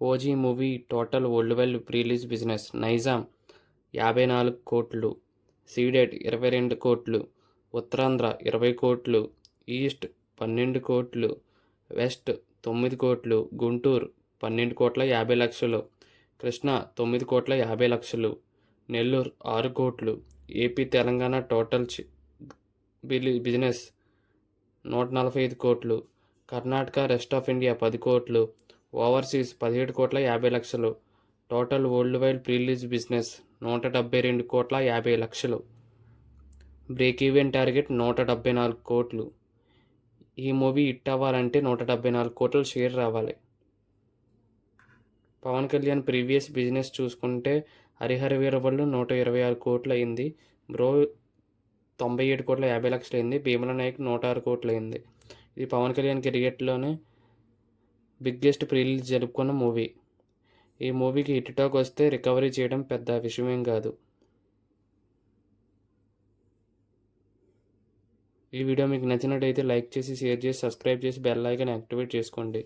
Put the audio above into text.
OG movie total world wide pre release business Nizam 54 కోట్లు, Ceded 22 కోట్లు, ఉత్తరాంధ్ర 20 కోట్లు, ఈస్ట్ 12 కోట్లు, వెస్ట్ 9 కోట్లు, గుంటూరు 12 కోట్ల 50 లక్షలు, కృష్ణా 9 కోట్ల 50 లక్షలు, నెల్లూరు 6 కోట్లు, ఏపీ తెలంగాణ టోటల్ బిజినెస్ 145 కోట్లు, కర్ణాటక రెస్ట్ ఆఫ్ ఇండియా 10 కోట్లు, ఓవర్సీస్ 17 కోట్ల 50 లక్షలు, total world wide pre release business 172 కోట్ల 50 లక్షలు, బ్రేక్ ఈవెన్ టార్గెట్ 174 కోట్లు. ఈ మూవీ హిట్ అవ్వాలంటే 174 కోట్ల షేర్ రావాలి. పవన్ కళ్యాణ్ ప్రీవియస్ బిజినెస్ చూసుకుంటే హరిహర వీరబల్లు 126 కోట్లు అయింది, బ్రో 97 కోట్ల 50 లక్షలు అయింది, భీమల నాయక్ 106 కోట్లు అయింది. ఇది పవన్ కళ్యాణ్ కెరియర్లోనే బిగ్గెస్ట్ ప్రీ రిలీజ్ జరుపుకున్న మూవీ. ఈ మూవీకి హిట్ టాక్ వస్తే రికవరీ చేయడం పెద్ద విషయమేం కాదు. ఈ వీడియో మీకు నచ్చినట్టయితే లైక్ చేసి, షేర్ చేసి, సబ్స్క్రైబ్ చేసి బెల్ ఐకాన్ యాక్టివేట్ చేసుకోండి.